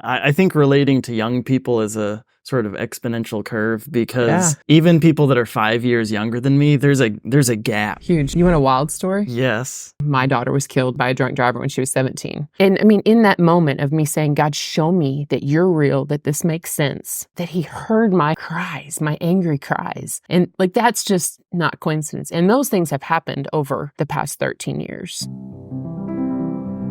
I think relating to young people is a sort of exponential curve Yeah. because even people that are 5 years younger than me, there's a gap. Huge. You want a wild story? Yes. My daughter was killed by a drunk driver when she was 17. And I mean, in that moment of me saying, God, show me that you're real, that this makes sense, that he heard my cries, my angry cries. And like, that's just not coincidence. And those things have happened over the past 13 years.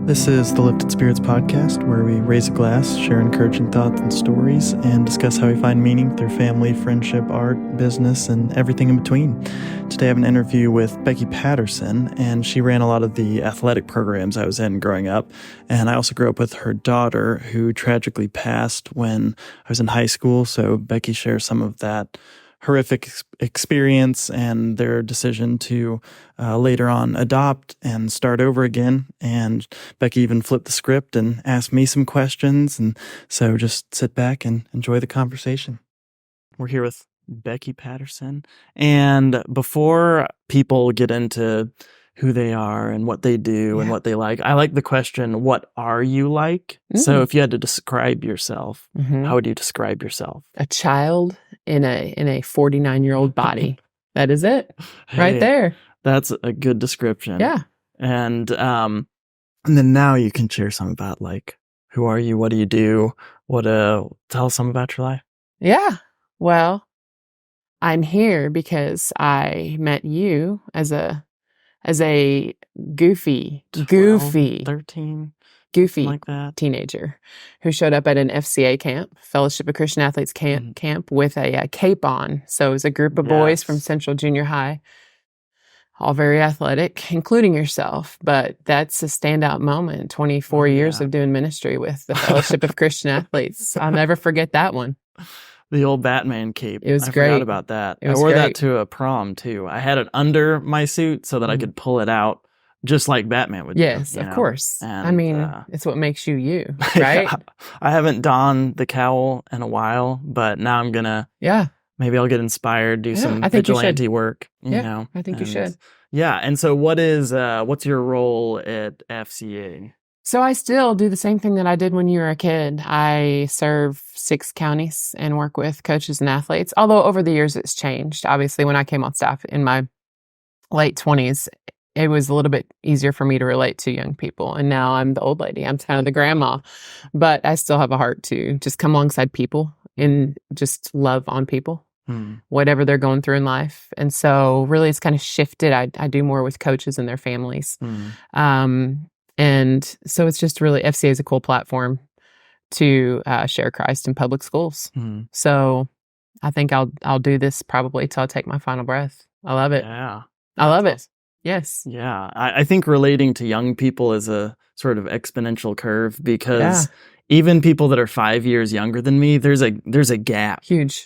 This is the Lifted Spirits podcast, where we raise a glass, share encouraging thoughts and stories, and discuss how we find meaning through family, friendship, art, business, and everything in between. Today I have an interview with Becky Patterson, and she ran a lot of the athletic programs I was in growing up. And I also grew up with her daughter, who tragically passed when I was in high school. So Becky shares some of that horrific experience and their decision to later on adopt and start over again. And Becky even flipped the script and asked me some questions. And so just sit back and enjoy the conversation. We're here with Becky Patterson. And before people get into who they are and what they do and what they like, I like the question, what are you like? So if you had to describe yourself, how would you describe yourself? A child in a 49-year-old body. That is it. Right there. That's a good description. Yeah. And then now you can share some about like, who are you? What do you do? Tell us some about your life. Yeah. Well, I'm here because I met you as a goofy, 13, goofy like that. teenager who showed up at an FCA camp, Fellowship of Christian Athletes camp with a cape on. So it was a group of boys from Central Junior High, all very athletic, including yourself. But that's a standout moment, 24 years of doing ministry with the Fellowship of Christian Athletes. I'll never forget that one. The old Batman cape. It was I great. forgot about that. It was I wore great. that to a prom too. I had it under my suit so that I could pull it out just like Batman would do. Yes, of course. And, I mean, it's what makes you you, right? I haven't donned the cowl in a while, but now I'm gonna. Yeah. Maybe I'll get inspired, do some vigilante work. You know, I think you should. Yeah. And so, what's your role at FCA? So I still do the same thing that I did when you were a kid. I serve 6 counties and work with coaches and athletes. Although over the years it's changed. Obviously, when I came on staff in my late 20s, it was a little bit easier for me to relate to young people. And now I'm the old lady. I'm kind of the grandma. But I still have a heart to just come alongside people and just love on people, whatever they're going through in life. And so really it's kind of shifted. I do more with coaches and their families. And so it's just really, FCA is a cool platform to share Christ in public schools. So I think I'll do this probably till I take my final breath. I love it. Yeah. I love it. Yes. Yeah. I think relating to young people is a sort of exponential curve because even people that are 5 years younger than me, there's a gap. Huge.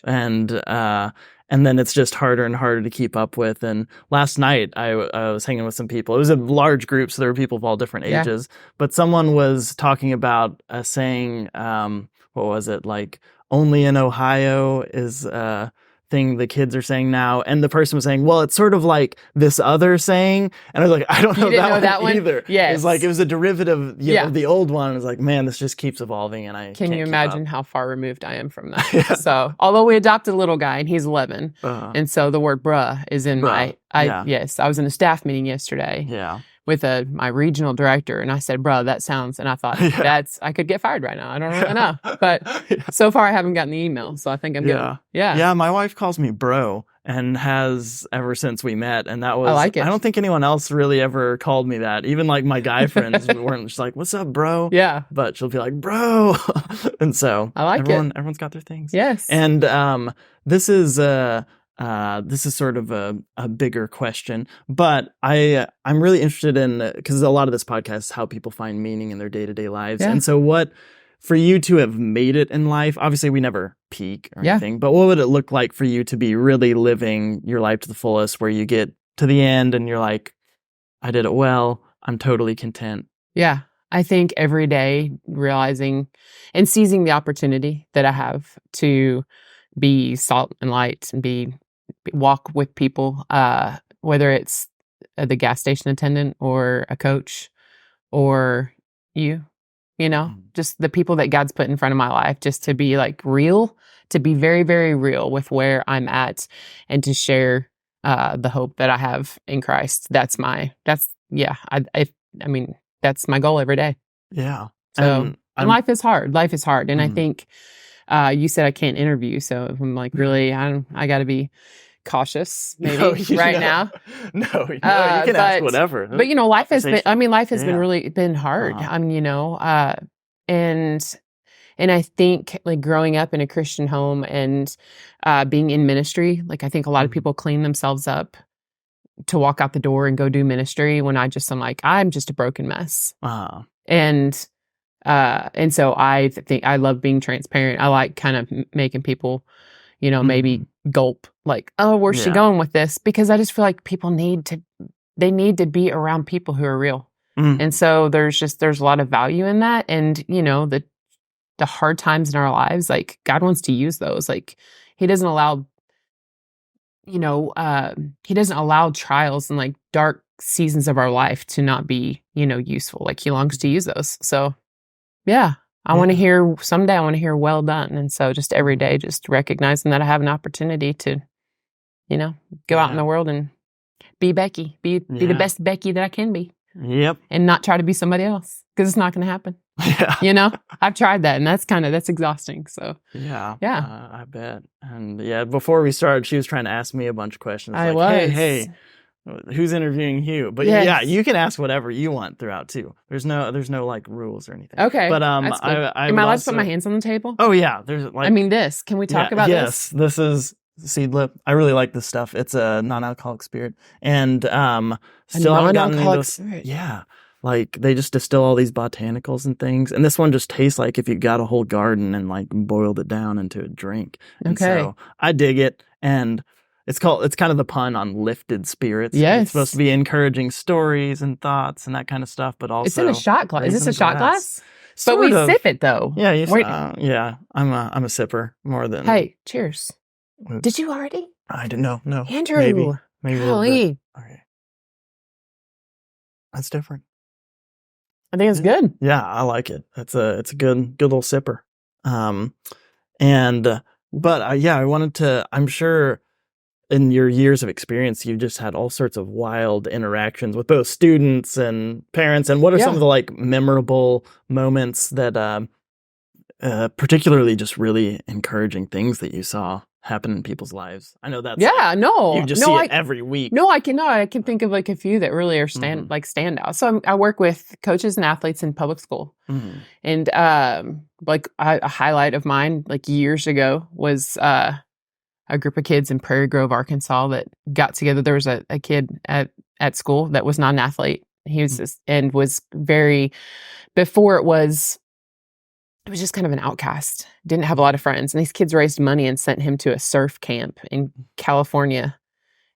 And then it's just harder and harder to keep up with. And last night I was hanging with some people. It was a large group, so there were people of all different ages. But someone was talking about a saying, what was it? Like, only in Ohio is a thing the kids are saying now. And the person was saying, well, it's sort of like this other saying. And I was like, I don't know, that one either. Yes. It's like, it was a derivative of the old one. It was like, man, this just keeps evolving. And I Can you imagine how far removed I am from that? So, although we adopted a little guy and he's 11. And so the word bruh is in yes, I was in a staff meeting yesterday. With my regional director, and I said, bro, that sounds, and I thought, I could get fired right now. I don't really know. But so far I haven't gotten the email, so I think I'm good. Yeah, my wife calls me bro, and has ever since we met, and that was, I like it. I don't think anyone else really ever called me that. Even like my guy friends weren't just like, what's up, bro? Yeah. But she'll be like, bro. And so I like everyone's got their things. Yes. And this is sort of a bigger question, but I'm really interested in, because a lot of this podcast is how people find meaning in their day-to-day lives. And so for you to have made it in life, obviously we never peak or anything, but what would it look like for you to be really living your life to the fullest, where you get to the end and you're like, I did it well, I'm totally content? Yeah. I think every day realizing and seizing the opportunity that I have to be salt and light and walk with people, whether it's the gas station attendant or a coach or you just the people that God's put in front of my life, just to be like real, to be very, very real with where I'm at, and to share the hope that I have in Christ. That's my goal every day. Yeah. So, and life is hard. Life is hard. And I think you said I can't interview, so I'm like, really, I got to be cautious maybe now. No, you can ask whatever. But life has been really been hard. And I think like growing up in a Christian home and being in ministry, like I think a lot of people clean themselves up to walk out the door and go do ministry when I'm like, I'm just a broken mess. And so I think I love being transparent. I like kind of making people, maybe gulp, like, oh, where's she going with this? Because I just feel like people need to be around people who are real. And so there's a lot of value in that. And, the hard times in our lives, like God wants to use those. Like he doesn't allow trials and like dark seasons of our life to not be, useful. Like he longs to use those. So yeah. I want to hear someday, well done. And so just every day, just recognizing that I have an opportunity to, go out in the world and be Becky, be the best Becky that I can be. Yep. And not try to be somebody else, because it's not going to happen. Yeah. I've tried that, and that's exhausting. So yeah. I bet. And before we started, she was trying to ask me a bunch of questions. Hey, who's interviewing you? But you can ask whatever you want throughout too. There's no like rules or anything. Okay. But am I allowed to put my hands on the table? Oh yeah. There's like, this. Can we talk about this? Yes. This is Seed Lip. I really like this stuff. It's a non-alcoholic spirit, and still haven't gotten into this. Yeah. Like they just distill all these botanicals and things, and this one just tastes like if you got a whole garden and like boiled it down into a drink. And so I dig it, and it's kind of the pun on lifted spirits. Yes. It's supposed to be encouraging stories and thoughts and that kind of stuff, but also it's in a shot glass. Is this a shot glass? But we sip it though. Yeah, I'm a sipper more than. Hey, cheers. Did you already? I didn't know. No, Andrew. Maybe a little bit. Okay, that's different. I think it's good. Yeah, I like it. It's a good little sipper. I wanted to. I'm sure in your years of experience, you've just had all sorts of wild interactions with both students and parents. And what are some of the like memorable moments that, particularly just really encouraging things that you saw happen in people's lives? I know that's you just see it every week. I can think of like a few that really are stand out. So I work with coaches and athletes in public school, and like a highlight of mine like years ago was a group of kids in Prairie Grove, Arkansas that got together. There was a kid at school that was not an athlete. He was and was very before it was just kind of an outcast, didn't have a lot of friends. And these kids raised money and sent him to a surf camp in California.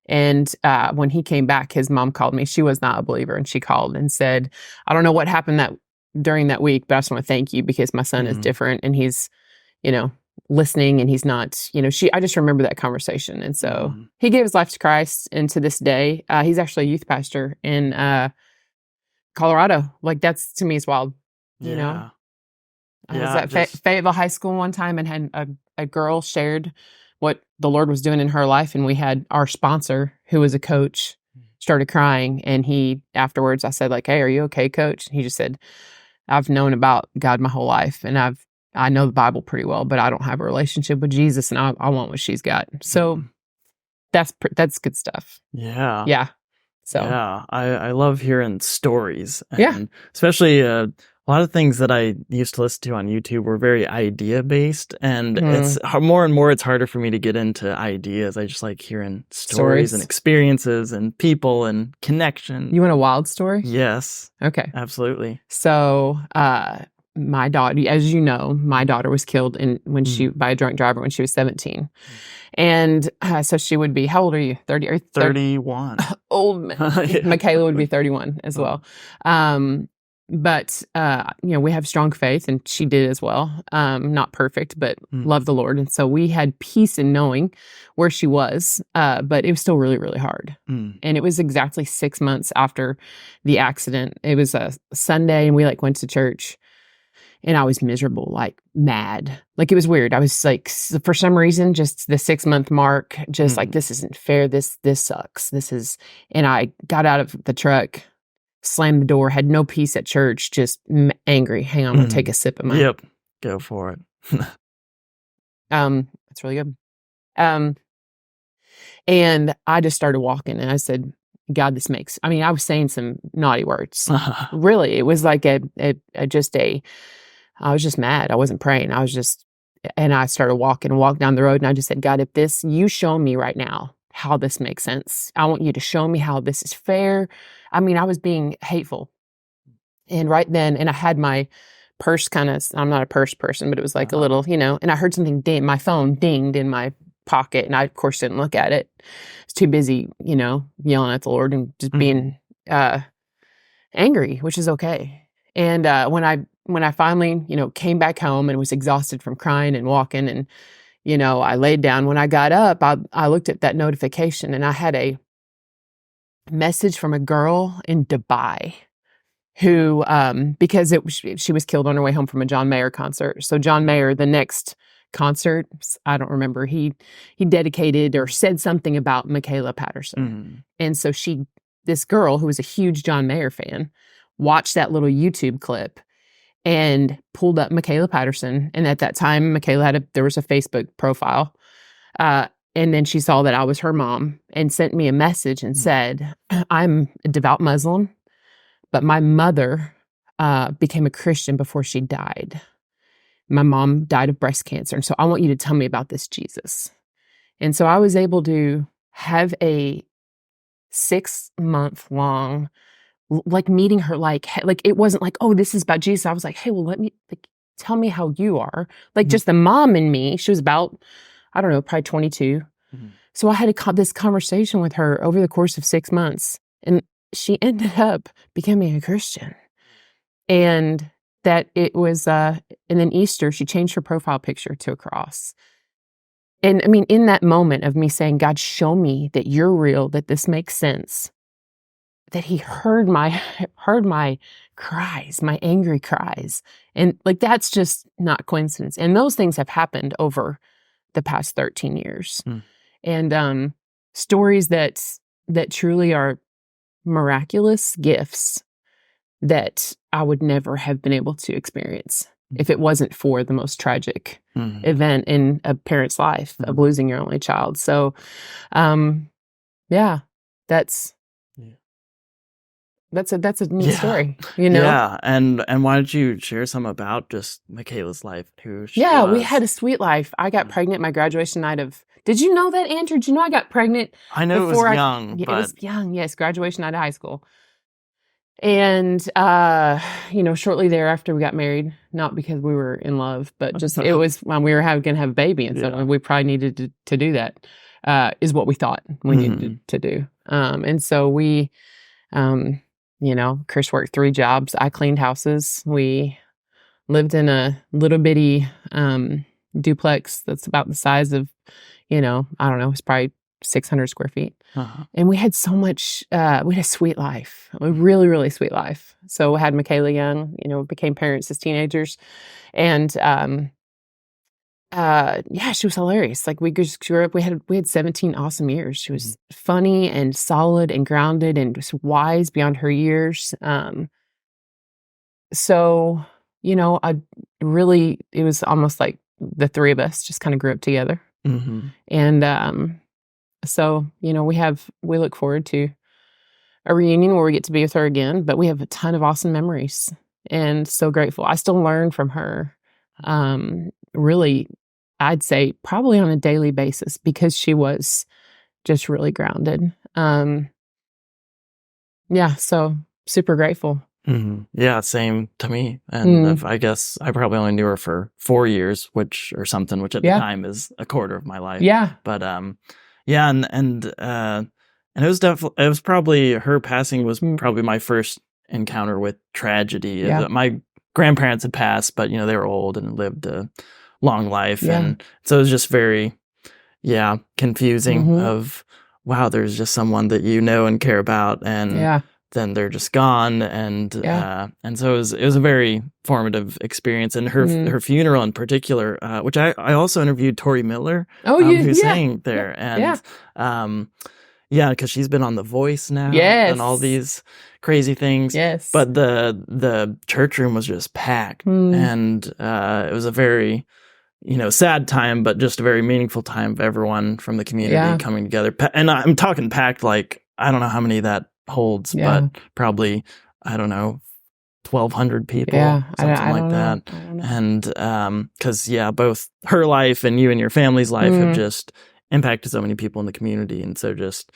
And when he came back, his mom called me. She was not a believer. And she called and said, I don't know what happened during that week, but I just want to thank you because my son is different and he's, listening and he's not, I just remember that conversation. And so he gave his life to Christ. And to this day, he's actually a youth pastor in Colorado. Like that's, to me, is wild, you know? I was at Fayetteville High School one time and had a girl shared what the Lord was doing in her life. And we had our sponsor, who was a coach, started crying. And he, afterwards, I said like, hey, are you okay, coach? And he just said, I've known about God my whole life. And I know the Bible pretty well, but I don't have a relationship with Jesus and I want what she's got. So that's good stuff. Yeah. Yeah. So I love hearing stories. And especially a lot of things that I used to listen to on YouTube were very idea based, and it's more and more, it's harder for me to get into ideas. I just like hearing stories and experiences and people and connection. You want a wild story? Yes. Okay. Absolutely. So, my daughter, as you know, my daughter was killed by a drunk driver when she was 17. And so she would be, how old are you? 30 or 31. Old. Michaela would be 31 as well. But we have strong faith, and she did as well. Not perfect, but loved the Lord. And so we had peace in knowing where she was, but it was still really, really hard. And it was exactly 6 months after the accident. It was a Sunday, and we went to church. And I was miserable, like mad. Like it was weird. I was like, for some reason, just the 6-month mark, just like, this isn't fair. This sucks. And I got out of the truck, slammed the door, had no peace at church, just angry. Hang on, I'm going to take a sip of my. Yep. Go for it. It's really good. And I just started walking and I said, God, I was saying some naughty words. Really. It was like I was just mad. I wasn't praying. And I started walking and walked down the road and I just said, God, if you show me right now how this makes sense. I want you to show me how this is fair. I mean, I was being hateful. And right then, and I had my purse I'm not a purse person, but it was like a little, and I heard something ding, my phone dinged in my pocket. And I, of course, didn't look at it. I was too busy, yelling at the Lord and just being angry, which is okay. And when I finally, came back home and was exhausted from crying and walking and, I laid down. When I got up, I looked at that notification and I had a message from a girl in Dubai who, because she was killed on her way home from a John Mayer concert. So John Mayer, the next concert, I don't remember, he dedicated or said something about Michaela Patterson. And so this girl who was a huge John Mayer fan watched that little YouTube clip and pulled up Michaela Patterson. And at that time, Michaela there was a Facebook profile. And then she saw that I was her mom and sent me a message and said, I'm a devout Muslim, but my mother became a Christian before she died. My mom died of breast cancer. And so I want you to tell me about this Jesus. And so I was able to have a 6-month long, like meeting her, like it wasn't like, oh, this is about Jesus. I was like, hey, well, tell me how you are. Like just the mom in me, she was about, I don't know, probably 22. So I had this conversation with her over the course of 6 months. And she ended up becoming a Christian. And that it was, and then Easter, she changed her profile picture to a cross. And I mean, in that moment of me saying, God, show me that you're real, that this makes sense, that he heard my cries, my angry cries. And like, that's just not coincidence. And those things have happened over the past 13 years. And stories that truly are miraculous gifts that I would never have been able to experience if it wasn't for the most tragic event in a parent's life of losing your only child. So, yeah, that's a neat story, Yeah, and why don't you share some about just Michaela's life, who she was? We had a sweet life. I got pregnant my graduation night of. Did you know that, Andrew? Did you know I got pregnant? I know it was young. It was young. Yes, graduation night of high school. And shortly thereafter we got married, not because we were in love, but just it was when we were going to have a baby, and so we probably needed to do that. Is what we thought we needed to do. And so we. Chris worked 3 jobs. I cleaned houses. We lived in a little bitty duplex that's about the size of, I don't know, it's probably 600 square feet. And we had so much, we had a sweet life, a really, really sweet life. So we had Michaela young, became parents as teenagers. And she was hilarious. Like we just grew up, we had 17 awesome years. She was funny and solid and grounded and just wise beyond her years. So, it was almost like the 3 of us just kind of grew up together. And so, we look forward to a reunion where we get to be with her again, but we have a ton of awesome memories and so grateful. I still learn from her. Really, I'd say probably on a daily basis because she was just really grounded. So super grateful. Yeah, same to me. And I guess I probably only knew her for 4 years, which at the time is a quarter of my life. Yeah. But and it was probably, her passing was probably my first encounter with tragedy. Yeah. My grandparents had passed, but they were old and lived a long life. And so it was just very, confusing of, wow, there's just someone that and care about. And then they're just gone. And so it was a very formative experience. And her funeral in particular, which I also interviewed Tori Miller, who sang there. And because she's been on The Voice now and all these crazy things. Yes. But the church room was just packed. And it was a very, sad time, but just a very meaningful time of everyone from the community coming together. And I'm talking packed, like, I don't know how many that holds, but probably, I don't know, 1,200 people, something like that. And because, both her life and you and your family's life have just impacted so many people in the community. And so just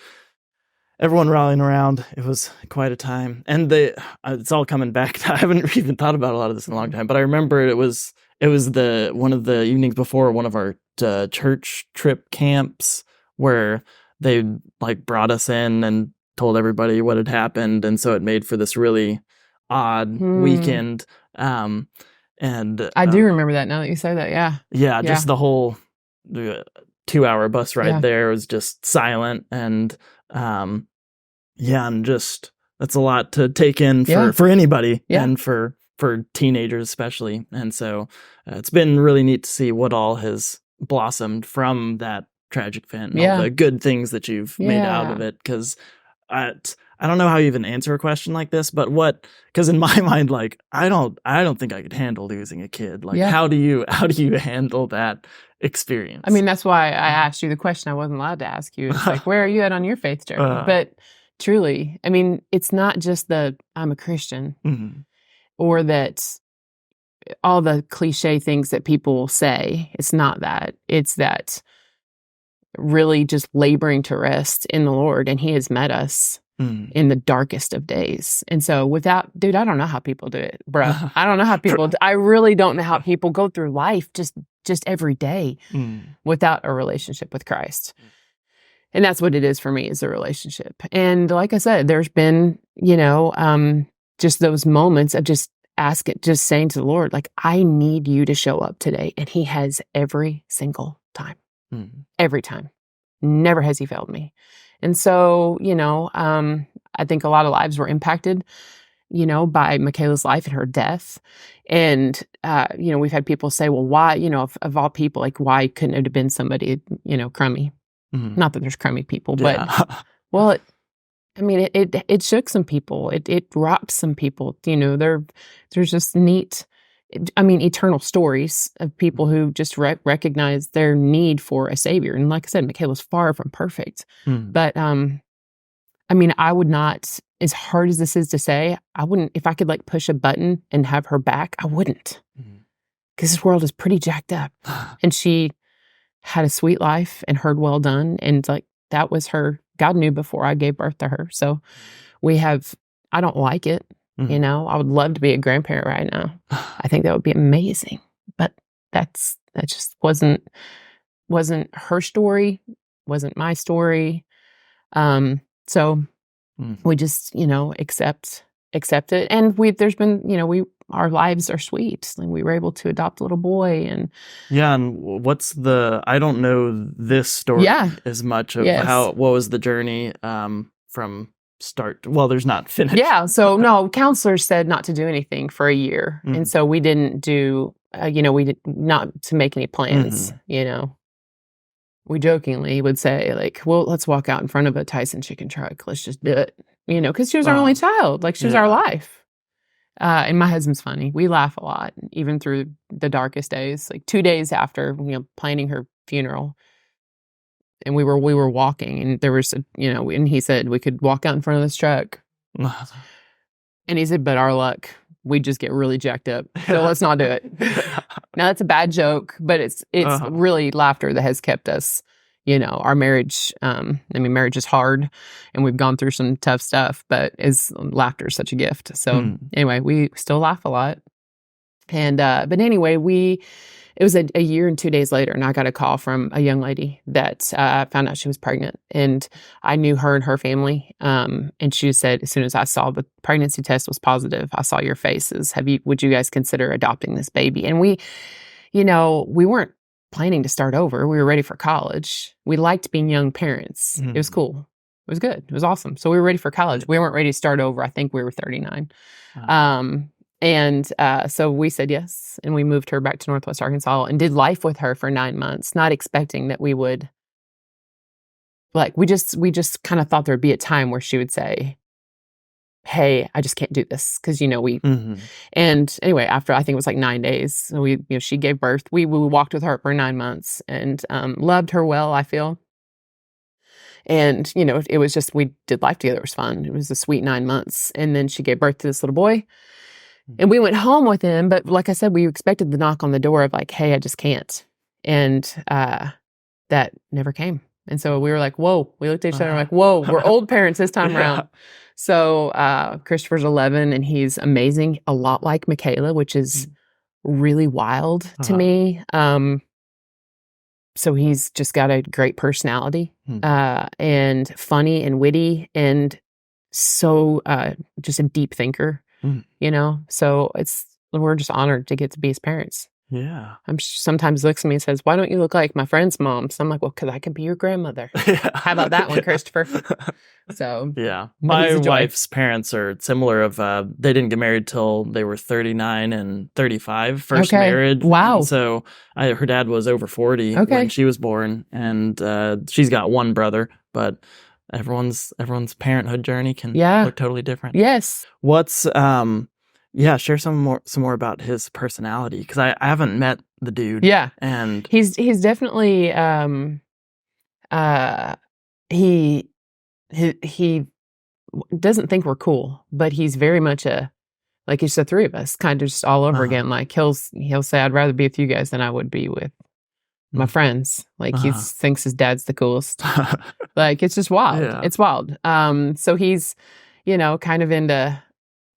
everyone rallying around, it was quite a time. And it's all coming back. I haven't even thought about a lot of this in a long time, but I remember it was one of the evenings before one of our church trip camps where they like brought us in and told everybody what had happened. And so it made for this really odd weekend. And I do remember that now that you say that. Yeah. Just the whole 2-hour bus ride there was just silent. And and just that's a lot to take in for anybody and for teenagers especially. And so it's been really neat to see what all has blossomed from that tragic event and all the good things that you've made out of it. Because I don't know how you even answer a question like this, but because in my mind, like, I don't think I could handle losing a kid. Like, how do you handle that experience? I mean, that's why I asked you the question I wasn't allowed to ask you. It's like, where are you at on your faith journey? But truly, I mean, it's not just I'm a Christian or that all the cliche things that people say. It's not that. It's that really just laboring to rest in the Lord, and He has met us in the darkest of days. And so I don't know how people do it, bruh. I don't know how people, I really don't know how people go through life just every day without a relationship with Christ. And that's what it is for me, is a relationship. And like I said, there's been, just those moments of just saying to the Lord, like, I need you to show up today. And He has every single time. Every time. Never has He failed me. And so, I think a lot of lives were impacted, by Michaela's life and her death. And, we've had people say, well, why, of all people, like, why couldn't it have been somebody, crummy? Not that there's crummy people, but, well, it shook some people. It rocked some people. There's just neat, eternal stories of people who just recognize their need for a savior. And like I said, Michaela's far from perfect. But, I would not, as hard as this is to say, I wouldn't, if I could like push a button and have her back, I wouldn't. Because this world is pretty jacked up. And she had a sweet life and heard well done. And like, that was her, God knew before I gave birth to her. So I don't like it. I would love to be a grandparent right now. I think that would be amazing. But that just wasn't her story, wasn't my story. So we just, accept it. And there's been, our lives are sweet. Like, we were able to adopt a little boy and I don't know this story as much of what was the journey from start. Well, there's not finish. Yeah. So no, counselors said not to do anything for a year. And so we didn't do, we did not to make any plans, We jokingly would say like, well, let's walk out in front of a Tyson chicken truck. Let's just do it, because she was our only child. Like, she was our life. And my husband's funny. We laugh a lot, even through the darkest days. Like 2 days after, planning her funeral, and we were walking, and there was, and he said we could walk out in front of this truck. And he said, but our luck, we just get really jacked up. So let's not do it. Now that's a bad joke, but it's really laughter that has kept us, our marriage. Marriage is hard, and we've gone through some tough stuff, but laughter is such a gift. So anyway, we still laugh a lot. And, but anyway, it was a year and 2 days later, and I got a call from a young lady that found out she was pregnant. And I knew her and her family. And she said, as soon as I saw the pregnancy test was positive, I saw your faces. Would you guys consider adopting this baby? And we weren't planning to start over. We were ready for college. We liked being young parents. It was cool. was good. It was awesome. So we were ready for college. We weren't ready to start over. I think we were 39. So we said yes, and we moved her back to Northwest Arkansas and did life with her for 9 months, not expecting that we would, like, we just kind of thought there'd be a time where she would say, hey, I just can't do this. Cause and anyway, after I think it was like 9 days, so she gave birth. We walked with her for 9 months and, loved her well, I feel. And, it was just, we did life together. It was fun. It was a sweet 9 months. And then she gave birth to this little boy and we went home with him. But like I said, we expected the knock on the door of like, hey, I just can't. And, that never came. And so we were like, whoa, we looked at each other and we're like, whoa, we're old parents this time around. So Christopher's 11 and he's amazing, a lot like Michaela, which is really wild to me. So he's just got a great personality and funny and witty and so just a deep thinker, So we're just honored to get to be his parents. Yeah. Sometimes looks at me and says, why don't you look like my friend's mom? So I'm like, well, because I could be your grandmother. How about that one, Christopher? So yeah. My wife's parents are similar they didn't get married till they were 39 and 35, first marriage. Wow. And so her dad was over 40 when she was born, and she's got one brother, but everyone's parenthood journey can look totally different. Yes. What's share some more about his personality, because I haven't met the dude. Yeah, and he's definitely he doesn't think we're cool, but he's very much like it's the three of us, kind of just all over again. Like he'll say, I'd rather be with you guys than I would be with my friends. Like he thinks his dad's the coolest. Like it's just wild. Yeah. It's wild. So he's kind of into.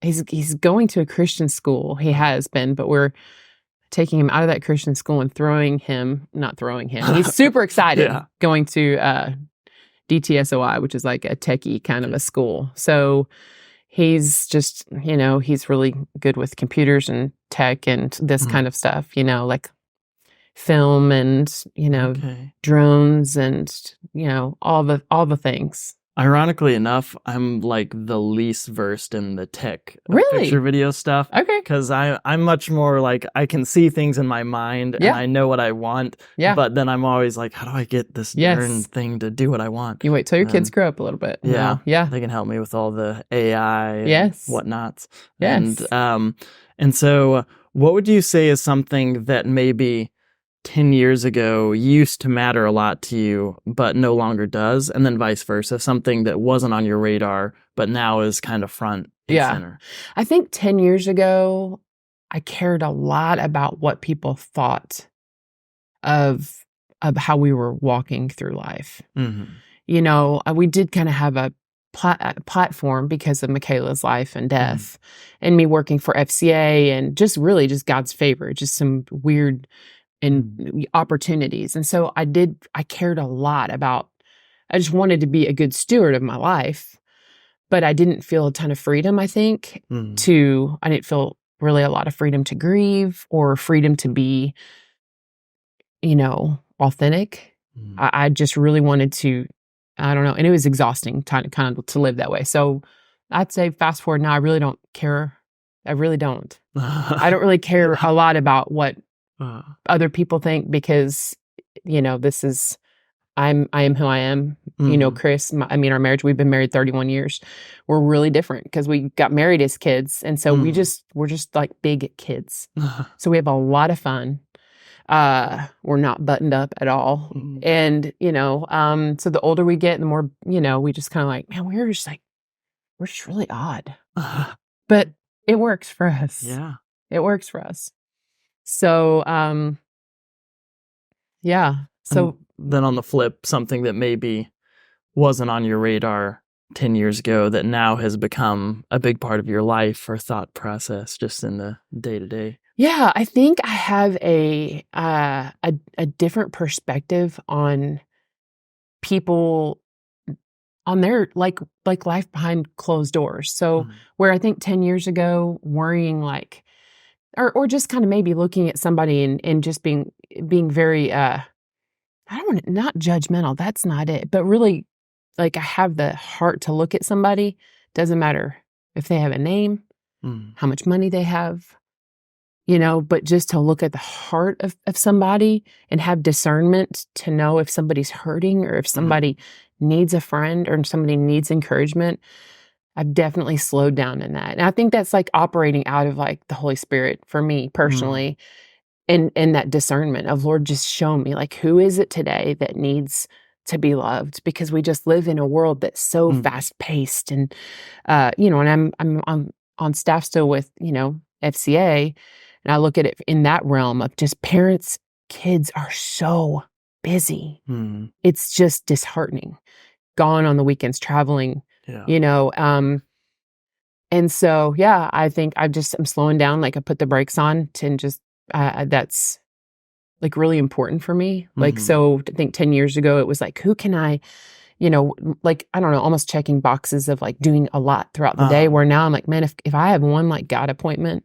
He's going to a Christian school. He has been, but we're taking him out of that Christian school and not throwing him. He's super excited going to DTSOI, which is like a techie kind of a school. So he's just, he's really good with computers and tech and this kind of stuff, like film and, drones and, all the things. Ironically enough, I'm like the least versed in the tech really? Picture video stuff. Okay. Because I'm much more like, I can see things in my mind and I know what I want. Yeah. But then I'm always like, how do I get this darn thing to do what I want? You wait till your kids grow up a little bit. Yeah. Yeah. They can help me with all the AI and whatnots. Yes. And so what would you say is something that maybe 10 years ago used to matter a lot to you, but no longer does, and then vice versa, something that wasn't on your radar, but now is kind of front and center? I think 10 years ago, I cared a lot about what people thought of how we were walking through life. Mm-hmm. We did kind of have a platform because of Michaela's life and death and me working for FCA and just really just God's favor, just some weird and opportunities. And so I cared a lot about, I just wanted to be a good steward of my life, but I didn't feel a ton of freedom, I think, I didn't feel really a lot of freedom to grieve or freedom to be, authentic. I just really wanted to, I don't know. And it was exhausting kind of to live that way. So I'd say fast forward now, I really don't care. I really don't. I don't really care a lot about what other people think because, this is, I am who I am. Chris, our marriage, we've been married 31 years. We're really different because we got married as kids. And so we're just like big kids. So we have a lot of fun. We're not buttoned up at all. And, so the older we get, the more, we just kind of like, man, we're just really odd, but it works for us. Yeah. It works for us. So, So then on the flip, something that maybe wasn't on your radar 10 years ago that now has become a big part of your life or thought process just in the day-to-day. Yeah, I think I have a different perspective on people on their like life behind closed doors. So where I think 10 years ago worrying like or just kind of maybe looking at somebody and just being very I don't want to, not judgmental, that's not it, but really like I have the heart to look at somebody. Doesn't matter if they have a name, how much money they have, but just to look at the heart of somebody and have discernment to know if somebody's hurting or if somebody needs a friend or somebody needs encouragement. I've definitely slowed down in that. And I think that's like operating out of like the Holy Spirit for me personally. And that discernment of, Lord, just show me, like, who is it today that needs to be loved? Because we just live in a world that's so fast paced. And, and I'm on staff still with, FCA. And I look at it in that realm of just parents, kids are so busy. It's just disheartening. Gone on the weekends, traveling, and so, I think I'm slowing down. Like I put the brakes on and just, that's like really important for me. Like, so I think 10 years ago, it was like, who can I, like, I don't know, almost checking boxes of like doing a lot throughout the day, where now I'm like, man, if I have one like God appointment,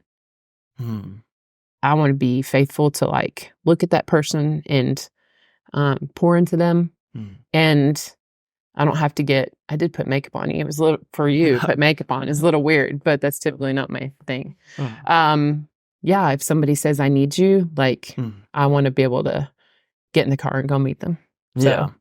I want to be faithful to like look at that person and pour into them. And I don't have to I did put makeup on you. It was a little, for you, put makeup on is a little weird, but that's typically not my thing. If somebody says I need you, like I want to be able to get in the car and go meet them. So.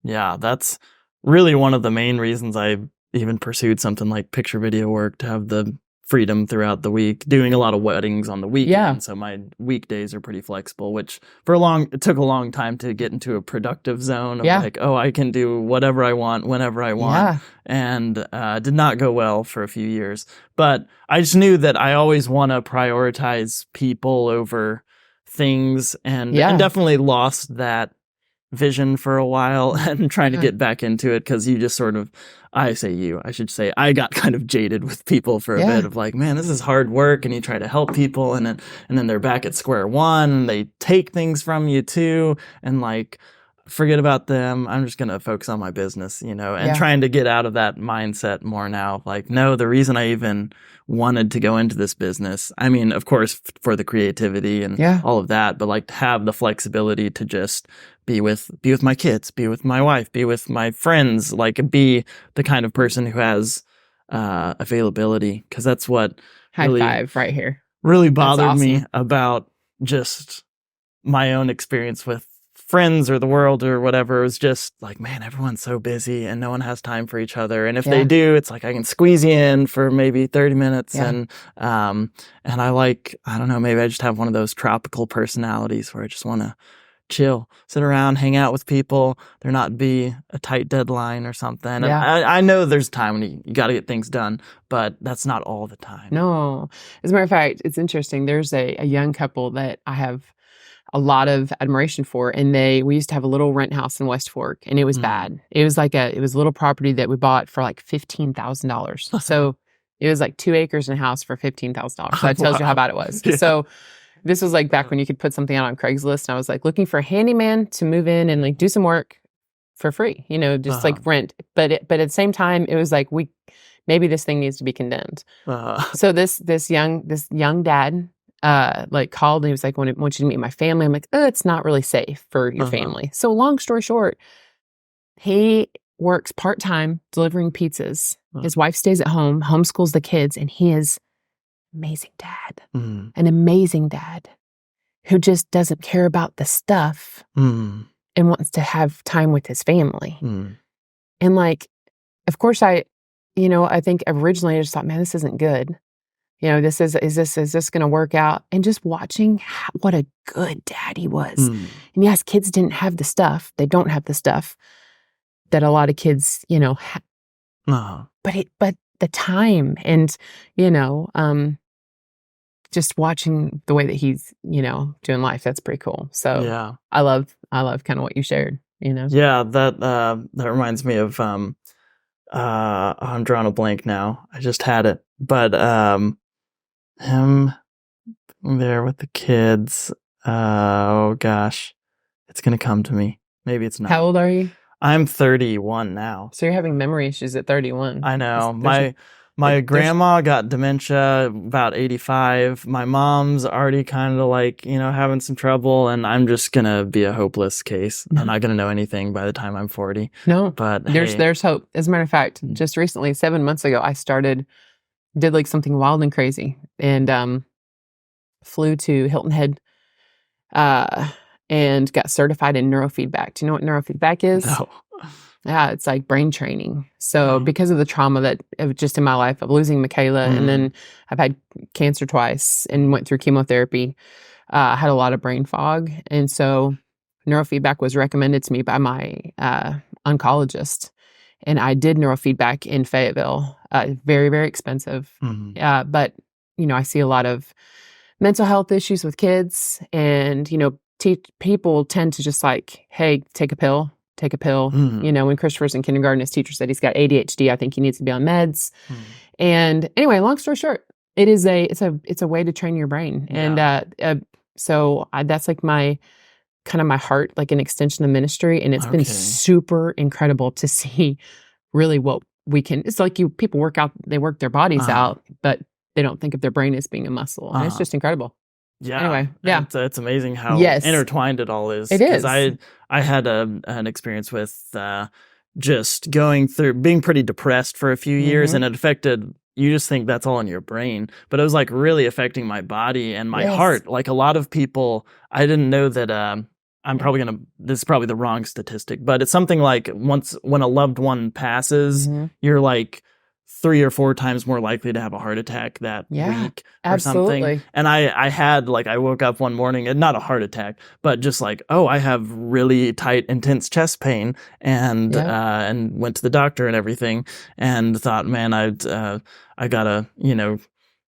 Yeah, that's really one of the main reasons I even pursued something like picture video work, to have the freedom throughout the week, doing a lot of weddings on the weekend. Yeah. So my weekdays are pretty flexible, which it took a long time to get into a productive zone of like, I can do whatever I want, whenever I want. And did not go well for a few years. But I just knew that I always want to prioritize people over things, and definitely lost that vision for a while and trying to get back into it, because you just sort of, I should say I got kind of jaded with people for a bit of like, man, this is hard work, and you try to help people and then they're back at square one, and they take things from you too, and like, forget about them. I'm just going to focus on my business, and trying to get out of that mindset more now. Like, no, the reason I even wanted to go into this business, I mean, of course, for the creativity and all of that, but like to have the flexibility to just be with my kids, be with my wife, be with my friends, like be the kind of person who has availability, because that's what high five right here really bothered me about just my own experience with friends or the world or whatever. It was just like, man, everyone's so busy and no one has time for each other. And if they do, it's like I can squeeze you in for maybe 30 minutes. And I like, I don't know, maybe I just have one of those tropical personalities where I just want to chill, sit around, hang out with people. There not be a tight deadline or something. And I know there's time when you got to get things done, but that's not all the time. No. As a matter of fact, it's interesting. There's a young couple that I have a lot of admiration for. And we used to have a little rent house in West Fork, and it was bad. It was a little property that we bought for like $15,000. So it was like 2 acres and a house for $15,000. So that tells you how bad it was. So this was like back when you could put something out on Craigslist, and I was like looking for a handyman to move in and like do some work for free, just like rent. But at the same time, it was like, maybe this thing needs to be condemned. So this young dad, like called, and he was like, I want you to meet my family. I'm like, it's not really safe for your family. So long story short, he works part-time delivering pizzas. His wife stays at home, homeschools the kids, and he is amazing dad, an amazing dad who just doesn't care about the stuff and wants to have time with his family. And like, of course I think originally I just thought, man, this isn't good. Is this going to work out? And just watching what a good dad he was. And yes, kids didn't have the stuff. They don't have the stuff that a lot of kids, but the time and, just watching the way that he's, doing life, that's pretty cool. So I love kind of what you shared, Yeah, that reminds me of, I'm drawing a blank now. I just had it, but, him there with the kids. Oh gosh, it's going to come to me. Maybe it's not. How old are you? I'm 31 now. So you're having memory issues at 31. I know. My grandma got dementia about 85. My mom's already kind of like, having some trouble, and I'm just going to be a hopeless case. No. I'm not going to know anything by the time I'm 40. No, but there's hope. As a matter of fact, just recently, 7 months ago, I did like something wild and crazy, and flew to Hilton Head, and got certified in neurofeedback. Do you know what neurofeedback is? No. Yeah, it's like brain training. So because of the trauma that just in my life of losing Michaela, and then I've had cancer twice and went through chemotherapy, had a lot of brain fog. And so neurofeedback was recommended to me by my oncologist. And I did neurofeedback in Fayetteville. Very, very expensive. But, I see a lot of mental health issues with kids. And, people tend to just like, hey, take a pill. When Christopher's in kindergarten, his teacher said he's got ADHD. I think he needs to be on meds. And anyway, long story short, it's a way to train your brain. Yeah. And so that's like my heart, like an extension of ministry. And it's been super incredible to see really what we can. It's like people work out, they work their bodies out, but they don't think of their brain as being a muscle. And it's just incredible. Yeah. Anyway, yeah. It's amazing how intertwined it all is. It is. I had an experience with just going through being pretty depressed for a few years, and it affected, you just think that's all in your brain, but it was like really affecting my body and my heart. Like a lot of people, I didn't know that, this is probably the wrong statistic, but it's something like when a loved one passes, you're like 3 or 4 times more likely to have a heart attack that week or something. And I woke up one morning, and not a heart attack, but just like, I have really tight, intense chest pain, and went to the doctor and everything, and thought, man, I gotta,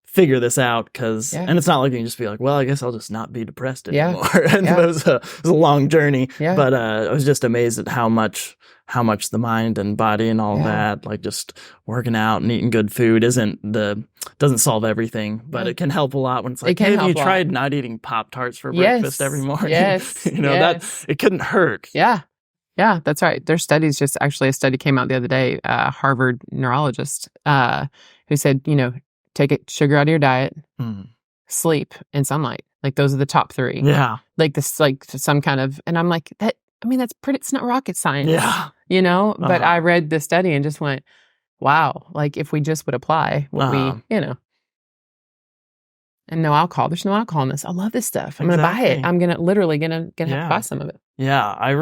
figure this out, and it's not like you can just be like, well, I guess I'll just not be depressed anymore. And it was a long journey, but I was just amazed at how much the mind and body and all that, like just working out and eating good food doesn't solve everything, but it can help a lot when it's like, hey, have you tried not eating Pop-Tarts for breakfast every morning? Yes. That it couldn't hurt. Yeah. Yeah, that's right. There's studies, actually a study came out the other day, Harvard neurologist, who said, take sugar out of your diet, sleep, and sunlight. Like those are the top 3. Yeah. Like this, like some kind of, and I'm like, that's pretty, it's not rocket science. Yeah. But I read the study and just went, wow, like if we just would apply what and no alcohol. There's no alcohol in this. I love this stuff. I'm going to buy it. I'm literally gonna have to buy some of it. Yeah. I've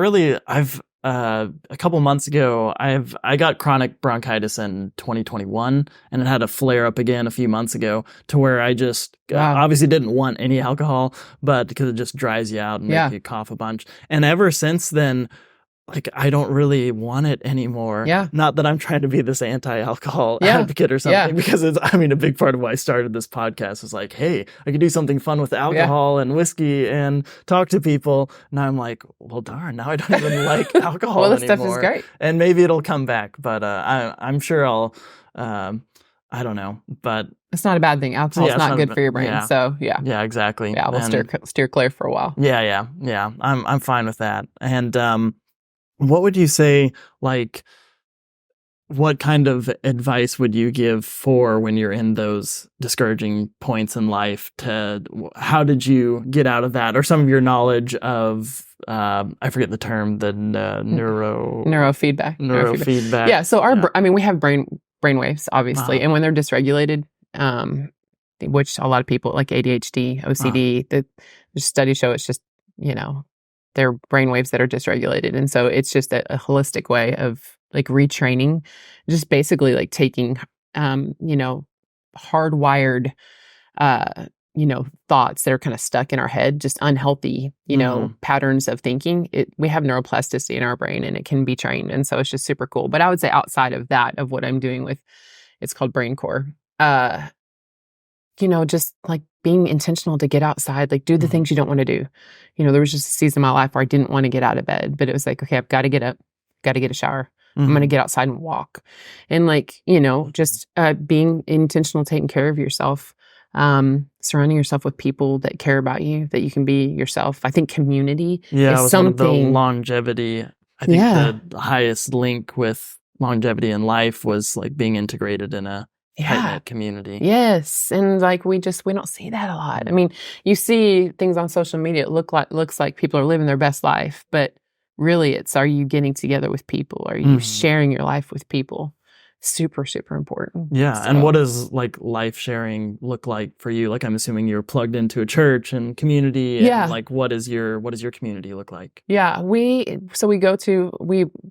a couple months ago, I got chronic bronchitis in 2021, and it had a flare up again a few months ago, to where I just obviously didn't want any alcohol, but because it just dries you out and makes you cough a bunch. And ever since then, like, I don't really want it anymore. Yeah. Not that I'm trying to be this anti-alcohol advocate or something, because it's, a big part of why I started this podcast was like, hey, I could do something fun with alcohol and whiskey and talk to people. Now I'm like, well, darn, now I don't even like alcohol well, this anymore. Stuff is great. And maybe it'll come back, but I'm sure I'll, I don't know, but it's not a bad thing. Alcohol's not good for your brain. Yeah. So yeah, exactly. Yeah, we'll steer clear for a while. Yeah. I'm fine with that. And what would you say, like, what kind of advice would you give for when you're in those discouraging points in life? How did you get out of that? Or some of your knowledge of, I forget the term, the neurofeedback. Neurofeedback. Yeah. So we have brain waves, obviously. And when they're dysregulated, which a lot of people like ADHD, OCD, the studies show it's just, they're brain waves that are dysregulated. And so it's just a holistic way of like retraining, just basically like taking, hardwired, thoughts that are kind of stuck in our head, just unhealthy, patterns of thinking. We have neuroplasticity in our brain, and it can be trained. And so it's just super cool. But I would say outside of that, of what I'm doing with, it's called Brain Core, just like being intentional to get outside, like do the things you don't want to do. There was just a season in my life where I didn't want to get out of bed, but it was like, okay, I've got to get up, got to get a shower. I'm going to get outside and walk. And like, just being intentional, taking care of yourself, surrounding yourself with people that care about you, that you can be yourself. I think community is something. One of the longevity. I think the highest link with longevity in life was like being integrated in a tight-knit community. Yes. And like we don't see that a lot. I mean, you see things on social media, it looks like people are living their best life, but really it's, are you getting together with people? Are you sharing your life with people? Super, super important. Yeah. So. And what does like life sharing look like for you? Like, I'm assuming you're plugged into a church and community. And like, what does your community look like? Yeah. We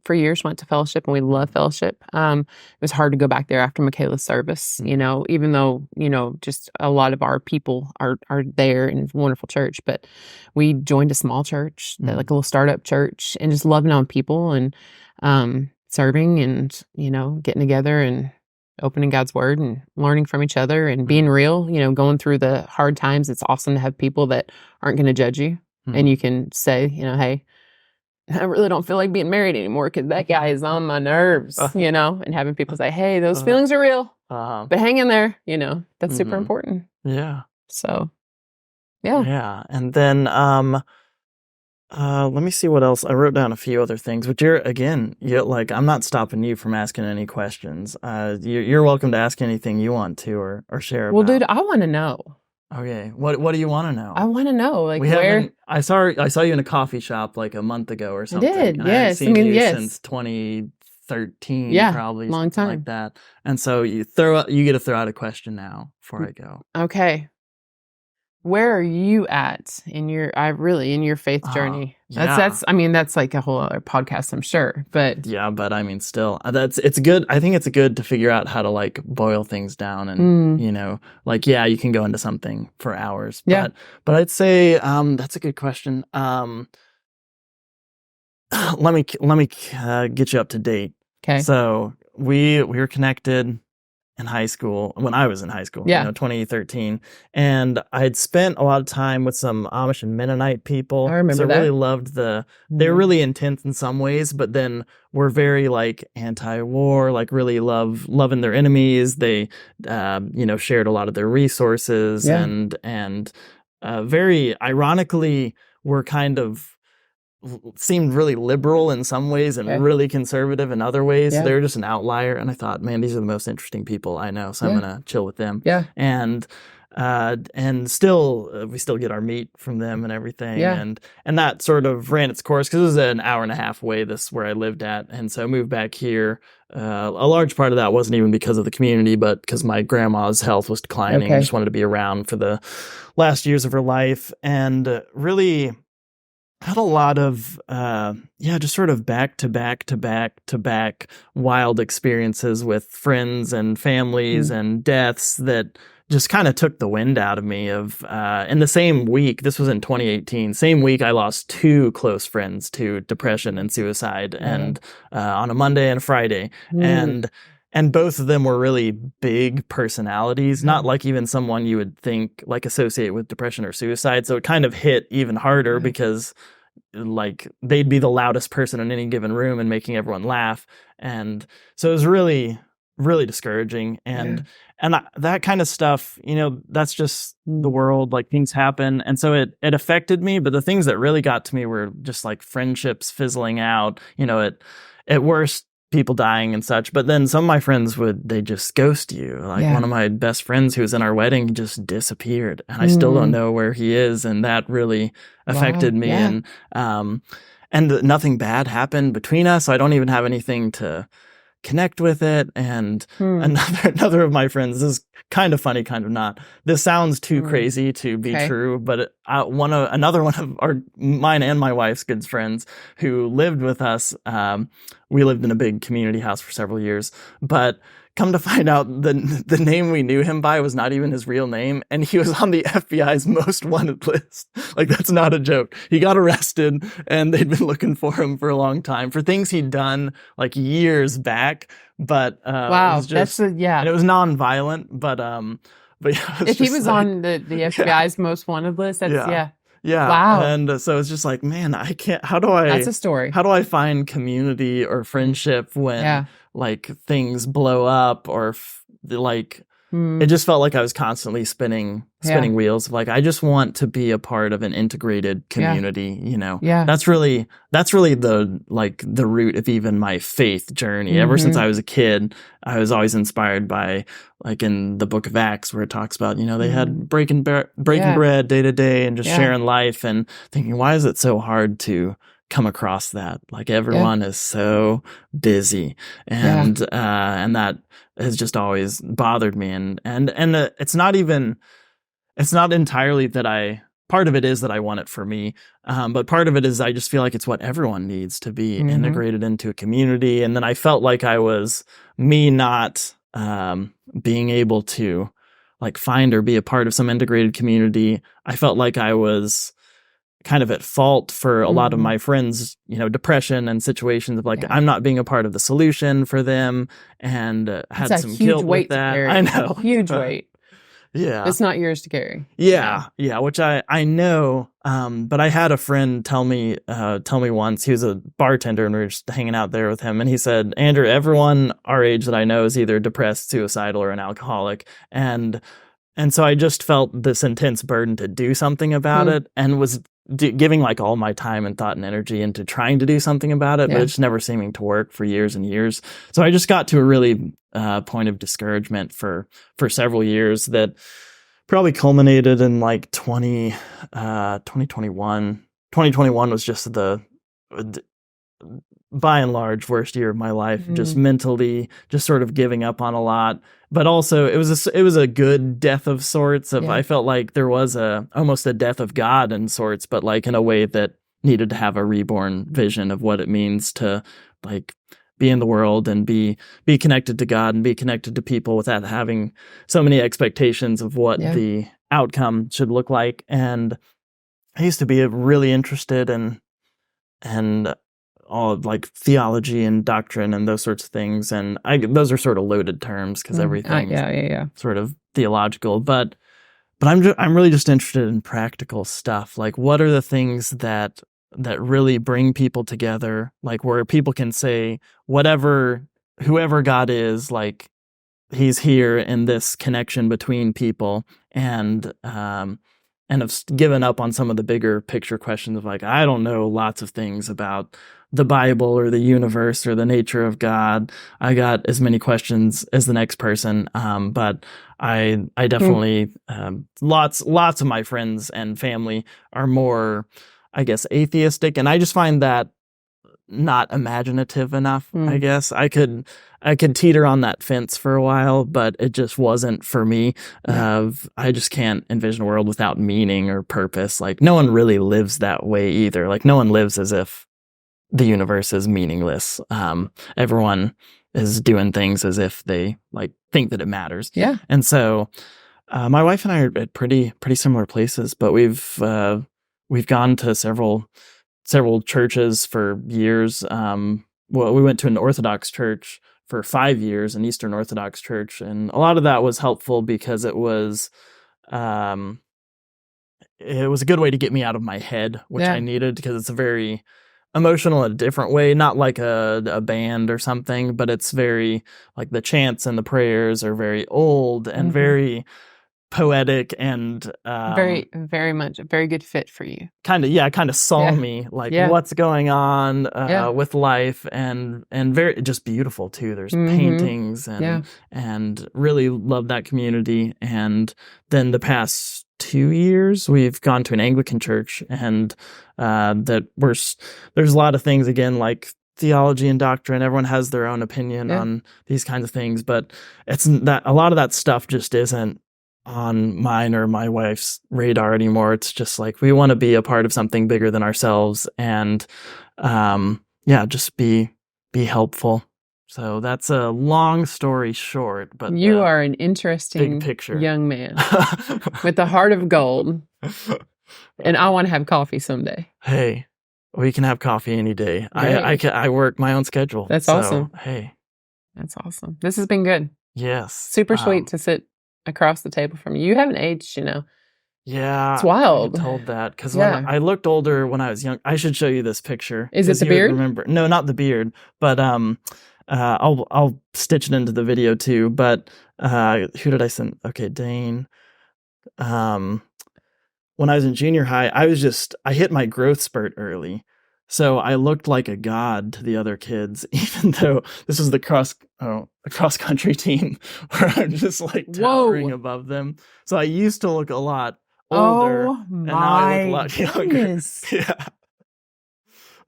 for years went to fellowship, and we love fellowship. It was hard to go back there after Michaela's service, even though, just a lot of our people are there, and it's a wonderful church, but we joined a small church, like a little startup church, and just loving on people and, serving and, getting together and opening God's word and learning from each other and being real, going through the hard times. It's awesome to have people that aren't going to judge you. And you can say, hey, I really don't feel like being married anymore because that guy is on my nerves, and having people say, hey, those feelings are real, but hang in there, that's super important. Yeah. So, yeah. Yeah. And then, let me see what else. I wrote down a few other things, but I'm not stopping you from asking any questions. You're welcome to ask anything you want to or share about. Well, dude, I want to know. Okay. What do you want to know? I want to know, like, where I saw you in a coffee shop like a month ago or something. I did. Yes. I haven't seen you since 2013, probably. Long time. Like that. And so you get to throw out a question now before I go. Okay. Where are you at in your faith journey? That's like a whole other podcast, I'm sure. But yeah, but I mean, still, it's good. I think it's good to figure out how to like boil things down, and you can go into something for hours. But I'd say that's a good question. Let me get you up to date. Okay. So we were connected in high school, when I was in high school, 2013. And I'd spent a lot of time with some Amish and Mennonite people. I remember that. I really loved they were really intense in some ways, but then were very like anti-war, like really loving their enemies. They, shared a lot of their resources and very ironically were kind of seemed really liberal in some ways and really conservative in other ways. Yeah. They're just an outlier. And I thought, man, these are the most interesting people I know. So I'm going to chill with them. Yeah. And still, we still get our meat from them and everything. Yeah. And that sort of ran its course because it was an hour and a half away, where I lived at. And so I moved back here. A large part of that wasn't even because of the community, but because my grandma's health was declining. I just wanted to be around for the last years of her life. And really had a lot of, just sort of back to back wild experiences with friends and families and deaths that just kind of took the wind out of me. In the same week, this was in 2018, same week I lost 2 close friends to depression and suicide, and on a Monday and a Friday. And both of them were really big personalities, not like even someone you would think like associate with depression or suicide. So it kind of hit even harder because like they'd be the loudest person in any given room and making everyone laugh. And so it was really, really discouraging. And that kind of stuff, that's just the world, like things happen. And so it affected me. But the things that really got to me were just like friendships fizzling out, at worst, people dying and such. But then some of my friends they just ghost you. Like one of my best friends who was in our wedding just disappeared, and I still don't know where he is. And that really affected me. Yeah. And nothing bad happened between us. So I don't even have anything to connect with it. And another of my friends, this is kind of funny, kind of not. This sounds too crazy to be true, but another one of mine and my wife's good friends who lived with us. We lived in a big community house for several years, but come to find out the name we knew him by was not even his real name, and he was on the FBI's most wanted list. Like, that's not a joke. He got arrested, and they'd been looking for him for a long time for things he'd done like years back. But wow, and it was non-violent. But if he was like, on the FBI's most wanted list, that's Yeah. Wow. And so it's just like, man, I can't, that's a story. How do I find community or friendship when like things blow up or like it just felt like I was constantly spinning wheels. Like, I just want to be a part of an integrated community, you know? Yeah. That's really the root of even my faith journey. Ever since I was a kid, I was always inspired by, like, in the book of Acts, where it talks about, you know, they had breaking bread day to day and just sharing life, and thinking, why is it so hard to come across that? Like, everyone is so busy, and that has just always bothered me, and it's not entirely that part of it is that I want it for me, but part of it is I just feel like it's what everyone needs to be integrated into a community. And then I felt like I was not being able to, like, find or be a part of some integrated community. I felt like I was kind of at fault for a lot of my friends, you know, depression and situations of, like, I'm not being a part of the solution for them, and had some guilt with that. I know. Huge weight. Yeah. It's not yours to carry. Yeah, which I know. But I had a friend tell me once, he was a bartender, and we were just hanging out there with him, and he said, Andrew, everyone our age that I know is either depressed, suicidal, or an alcoholic. And so I just felt this intense burden to do something about it, and was giving, like, all my time and thought and energy into trying to do something about it, but it's never seeming to work for years and years. So I just got to a really point of discouragement for several years that probably culminated in, like, 2021. 2021 was just the by and large worst year of my life, just mentally, just sort of giving up on a lot. But also it was a good death of sorts. I felt like there was almost a death of God in sorts, but, like, in a way that needed to have a reborn vision of what it means to, like, be in the world and be connected to God and be connected to people without having so many expectations of what the outcome should look like. And I used to be really interested in all of, like, theology and doctrine and those sorts of things. And those are sort of loaded terms, because everything's sort of theological. But I'm really just interested in practical stuff. Like, what are the things that really bring people together? Like, where people can say, whoever God is, like, he's here in this connection between people, and have given up on some of the bigger picture questions of, like, I don't know lots of things about the Bible or the universe or the nature of God. I got as many questions as the next person. But I definitely, lots of my friends and family are more, I guess, atheistic. And I just find that not imaginative enough. I guess I could teeter on that fence for a while, but it just wasn't for me. I just can't envision a world without meaning or purpose. Like, no one really lives that way either. Like, no one lives as if the universe is meaningless. Everyone is doing things as if they, like, think that it matters. Yeah. And so my wife and I are at pretty similar places, but we've gone to several churches for years. Well, we went to an Orthodox church for 5 years, an Eastern Orthodox church, and a lot of that was helpful because it was a good way to get me out of my head, which I needed, because it's a very emotional in a different way, not like a band or something, but it's very, like, the chants and the prayers are very old and very poetic, and very, very much a very good fit for you. Kind of saw me, like, what's going on with life, and very just beautiful too. There's paintings and really love that community. And then the past 2 years we've gone to an Anglican church, and there's a lot of things, again, like theology and doctrine. Everyone has their own opinion on these kinds of things, but it's that a lot of that stuff just isn't on mine or my wife's radar anymore. It's just like, we want to be a part of something bigger than ourselves, and just be helpful. So that's a long story short, but you are an interesting big picture young man with a heart of gold, and I want to have coffee someday. Hey, we can have coffee any day. I work my own schedule. That's awesome. Hey, that's awesome. This has been good. Yes, super sweet to sit across the table from you. You haven't aged, you know. Yeah, it's wild. I told that because when I looked older when I was young. I should show you this picture. Is it the beard? Remember? No, not the beard, but I'll stitch it into the video too. But who did I send? Okay, Dane. When I was in junior high, I hit my growth spurt early. So I looked like a god to the other kids, even though this was the cross country team where I'm just like towering above them. So I used to look a lot older, and now I look a lot younger. Yeah.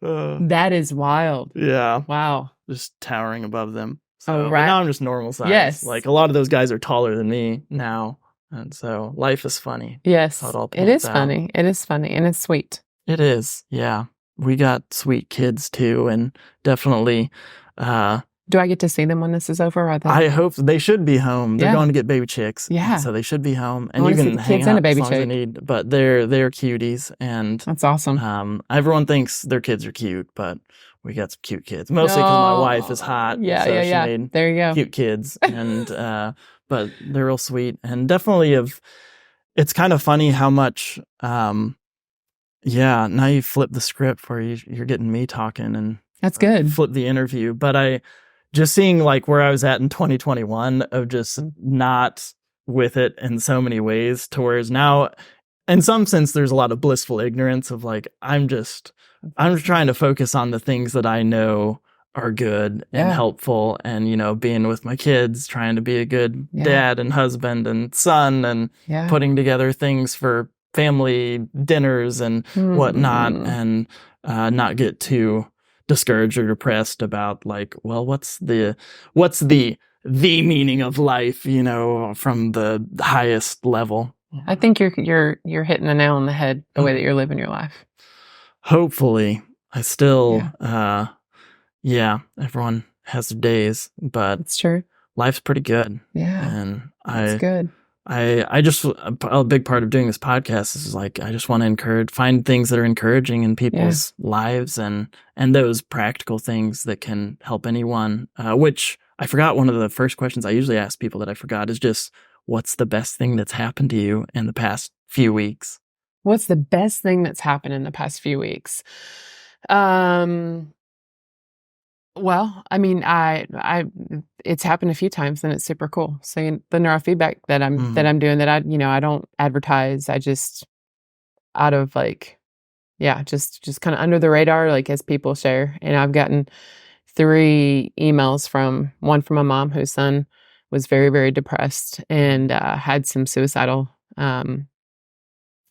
That is wild. Yeah. Wow. Just towering above them. So right. Now I'm just normal size. Yes. Like a lot of those guys are taller than me now. And so life is funny. Yes. It is funny. It is funny. And it's sweet. It is. Yeah. We got sweet kids too. And definitely. Do I get to see them when this is over? I hope so. They should be home. They're going to get baby chicks. Yeah. So they should be home. And you can hang out as long as they need. But they're cuties. And that's awesome. Everyone thinks their kids are cute, but we got some cute kids. Mostly because my wife is hot. Yeah, so yeah. She made there you go. Cute kids. And but they're real sweet. And definitely it's kind of funny how much now you flip the script where you're getting me talking and that's good. Flip the interview. But just seeing like where I was at in 2021 of just not with it in so many ways to whereas now in some sense there's a lot of blissful ignorance of like I'm trying to focus on the things that I know are good and helpful and being with my kids, trying to be a good dad and husband and son and putting together things for family dinners and whatnot and not get too discouraged or depressed about like, well, what's the meaning of life, from the highest level. I think you're hitting the nail on the head the way that you're living your life. Hopefully. I still everyone has their days, but it's true. Life's pretty good. Yeah. And that's good. I just a big part of doing this podcast is like I just want to find things that are encouraging in people's lives and those practical things that can help anyone. Which I forgot one of the first questions I usually ask people that I forgot is just what's the best thing that's happened to you in the past few weeks? What's the best thing that's happened in the past few weeks? Well, I mean, it's happened a few times and it's super cool. So the neurofeedback that I'm doing that I don't advertise. I just out of like, just kind of under the radar, like as people share. And I've gotten 3 emails one from a mom whose son was very, very depressed and had some suicidal,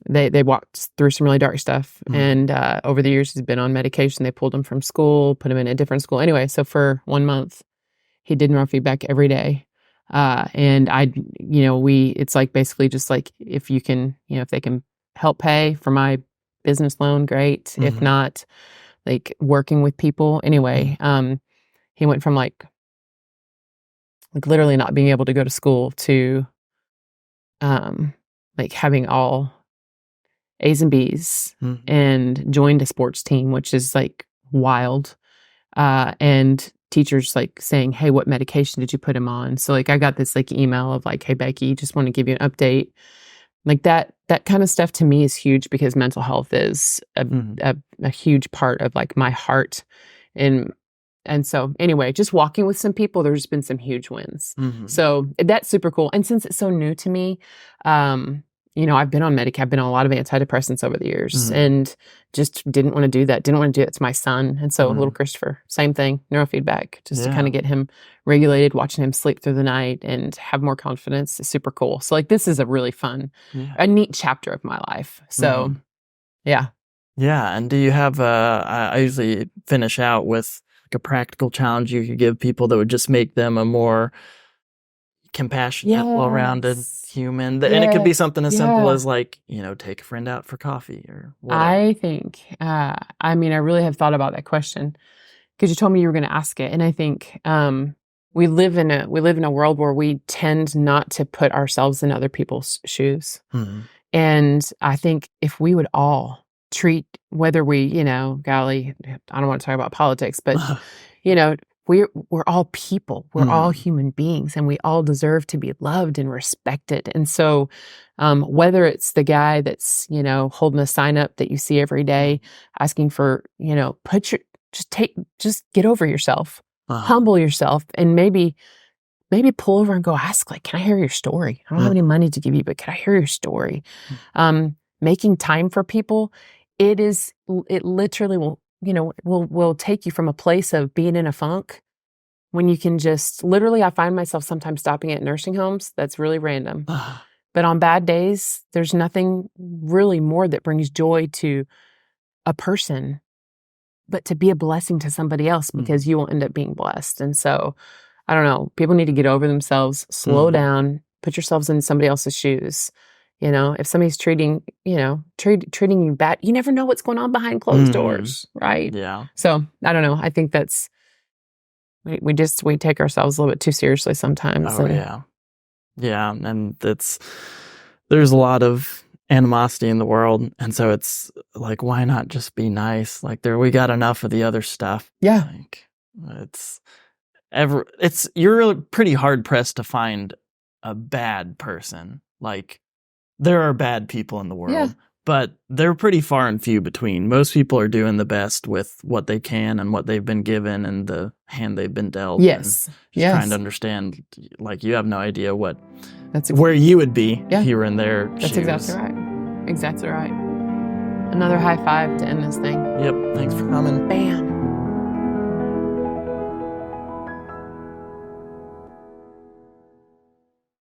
They walked through some really dark stuff. And over the years, he's been on medication. They pulled him from school, put him in a different school. Anyway, so for 1 month, he did neurofeedback every day. And it's like basically just like if you can, if they can help pay for my business loan, great. If not, like working with people. Anyway, he went from like literally not being able to go to school to like having all A's and B's and joined a sports team, which is like wild. And teachers like saying, hey, what medication did you put him on? So like I got this like email of like, hey, Becky, just want to give you an update. Like that kind of stuff to me is huge because mental health is a huge part of like my heart. And so anyway, just walking with some people, there's been some huge wins. So that's super cool. And since it's so new to me, I've been on I've been on a lot of antidepressants over the years and just didn't want to do that. Didn't want to do it to my son. And so little Christopher, same thing, neurofeedback, just to kind of get him regulated, watching him sleep through the night and have more confidence is super cool. So like, this is a really fun, a neat chapter of my life. So yeah. Yeah. And do you have, I usually finish out with like a practical challenge you could give people that would just make them a more compassionate, well-rounded human. And it could be something as simple as like, take a friend out for coffee or whatever. I think, I really have thought about that question because you told me you were going to ask it. And I think, we live in a world where we tend not to put ourselves in other people's shoes. And I think if we would all treat, whether we, golly, I don't want to talk about politics, but, we're all people. We're all human beings, and we all deserve to be loved and respected. And so, whether it's the guy that's holding a sign up that you see every day, asking for just get over yourself. humble yourself and maybe pull over and go ask, like, can I hear your story? I don't have any money to give you, but can I hear your story? Making time for people, it literally will take you from a place of being in a funk when you can just, literally, I find myself sometimes stopping at nursing homes. That's really random. But on bad days, there's nothing really more that brings joy to a person, but to be a blessing to somebody else, because you will end up being blessed. And so, I don't know, people need to get over themselves, slow down, put yourselves in somebody else's shoes. If somebody's treating you bad, you never know what's going on behind closed doors, right? Yeah. So, I don't know. I think that's, we take ourselves a little bit too seriously sometimes. Oh, yeah. Yeah. And there's a lot of animosity in the world. And so it's like, why not just be nice? Like, we got enough of the other stuff. Yeah. Like, you're pretty hard pressed to find a bad person. Like, there are bad people in the world, but they're pretty far and few between. Most people are doing the best with what they can and what they've been given and the hand they've been dealt. Yes. Just trying to understand, like, you have no idea where you would be if you were in their shoes. That's exactly right. Exactly right. Another high five to end this thing. Yep. Thanks for coming. Bam.